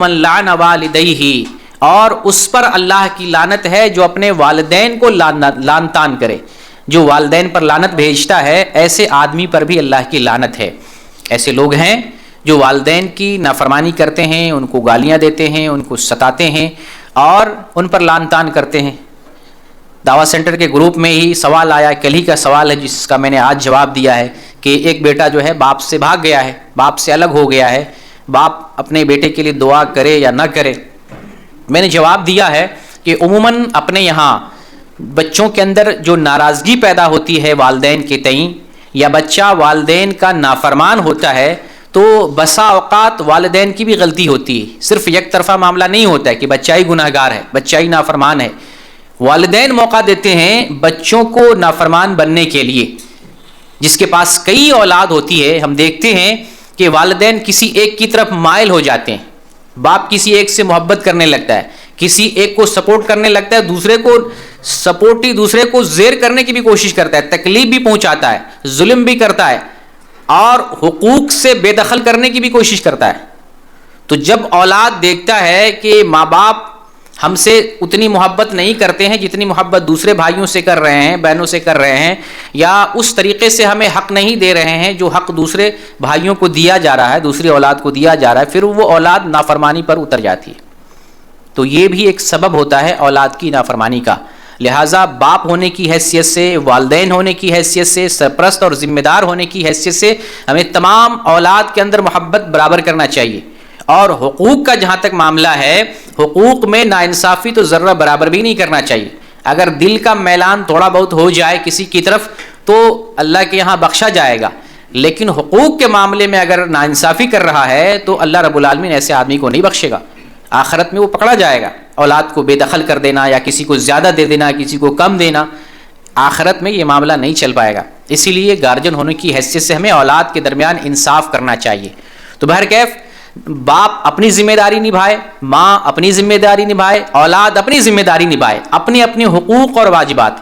من لعن والدیہ، اور اس پر اللہ کی لعنت ہے جو اپنے والدین کو لعن تان کرے، جو والدین پر لعنت بھیجتا ہے ایسے آدمی پر بھی اللہ کی لعنت ہے۔ ایسے لوگ ہیں جو والدین کی نافرمانی کرتے ہیں، ان کو گالیاں دیتے ہیں، ان کو ستاتے ہیں اور ان پر لعن تان کرتے ہیں۔ دعویٰ سینٹر کے گروپ میں ہی سوال آیا، کل ہی کا سوال ہے جس کا میں نے آج جواب دیا ہے، کہ ایک بیٹا جو ہے باپ سے بھاگ گیا ہے، باپ سے الگ ہو گیا ہے، باپ اپنے بیٹے کے لیے دعا کرے یا نہ کرے۔ میں نے جواب دیا ہے کہ عموماً اپنے یہاں بچوں کے اندر جو ناراضگی پیدا ہوتی ہے والدین کے تئیں، یا بچہ والدین کا نافرمان ہوتا ہے، تو بسا اوقات والدین کی بھی غلطی ہوتی ہے، صرف یک طرفہ معاملہ نہیں ہوتا ہے کہ بچہ ہی گناہ گار ہے، بچہ ہی نافرمان ہے۔ والدین موقع دیتے ہیں بچوں کو نافرمان بننے کے لیے۔ جس کے پاس کئی اولاد ہوتی ہے، ہم دیکھتے ہیں کہ والدین کسی ایک کی طرف مائل ہو جاتے ہیں، باپ کسی ایک سے محبت کرنے لگتا ہے، کسی ایک کو سپورٹ کرنے لگتا ہے، دوسرے کو سپورٹی دوسرے کو زیر کرنے کی بھی کوشش کرتا ہے، تکلیف بھی پہنچاتا ہے، ظلم بھی کرتا ہے اور حقوق سے بے دخل کرنے کی بھی کوشش کرتا ہے۔ تو جب اولاد دیکھتا ہے کہ ماں باپ ہم سے اتنی محبت نہیں کرتے ہیں جتنی محبت دوسرے بھائیوں سے کر رہے ہیں، بہنوں سے کر رہے ہیں، یا اس طریقے سے ہمیں حق نہیں دے رہے ہیں جو حق دوسرے بھائیوں کو دیا جا رہا ہے، دوسری اولاد کو دیا جا رہا ہے، پھر وہ اولاد نافرمانی پر اتر جاتی ہے۔ تو یہ بھی ایک سبب ہوتا ہے اولاد کی نافرمانی کا۔ لہٰذا باپ ہونے کی حیثیت سے، والدین ہونے کی حیثیت سے، سرپرست اور ذمہ دار ہونے کی حیثیت سے ہمیں تمام اولاد کے اندر محبت برابر کرنا چاہیے۔ اور حقوق کا جہاں تک معاملہ ہے، حقوق میں ناانصافی تو ذرہ برابر بھی نہیں کرنا چاہیے۔ اگر دل کا میلان تھوڑا بہت ہو جائے کسی کی طرف تو اللہ کے یہاں بخشا جائے گا، لیکن حقوق کے معاملے میں اگر ناانصافی کر رہا ہے تو اللہ رب العالمین ایسے آدمی کو نہیں بخشے گا، آخرت میں وہ پکڑا جائے گا۔ اولاد کو بے دخل کر دینا یا کسی کو زیادہ دے دینا، کسی کو کم دینا، آخرت میں یہ معاملہ نہیں چل پائے گا۔ اسی لیے گارجن ہونے کی حیثیت سے ہمیں اولاد کے درمیان انصاف کرنا چاہیے۔ تو بہرکیف باپ اپنی ذمہ داری نبھائے، ماں اپنی ذمہ داری نبھائے، اولاد اپنی ذمہ داری نبھائے، اپنے اپنے حقوق اور واجبات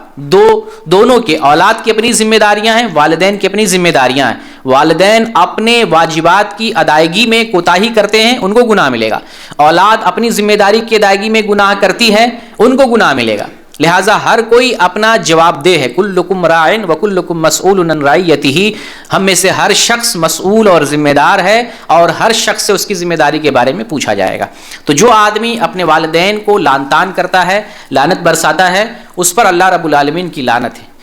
دونوں کے، اولاد کی اپنی ذمہ داریاں ہیں، والدین کی اپنی ذمہ داریاں ہیں۔ والدین اپنے واجبات کی ادائیگی میں کوتاہی کرتے ہیں، ان کو گناہ ملے گا۔ اولاد اپنی ذمہ داری کی ادائیگی میں گناہ کرتی ہے، ان کو گناہ ملے گا۔ لہٰذا ہر کوئی اپنا جواب دہ ہے۔ کلکم راعٍ وکلکم مسئول عن رعیتہ، ہم میں سے ہر شخص مسئول اور ذمہ دار ہے، اور ہر شخص سے اس کی ذمہ داری کے بارے میں پوچھا جائے گا۔ تو جو آدمی اپنے والدین کو لعن طعن کرتا ہے، لعنت برساتا ہے، اس پر اللہ رب العالمین کی لعنت ہے۔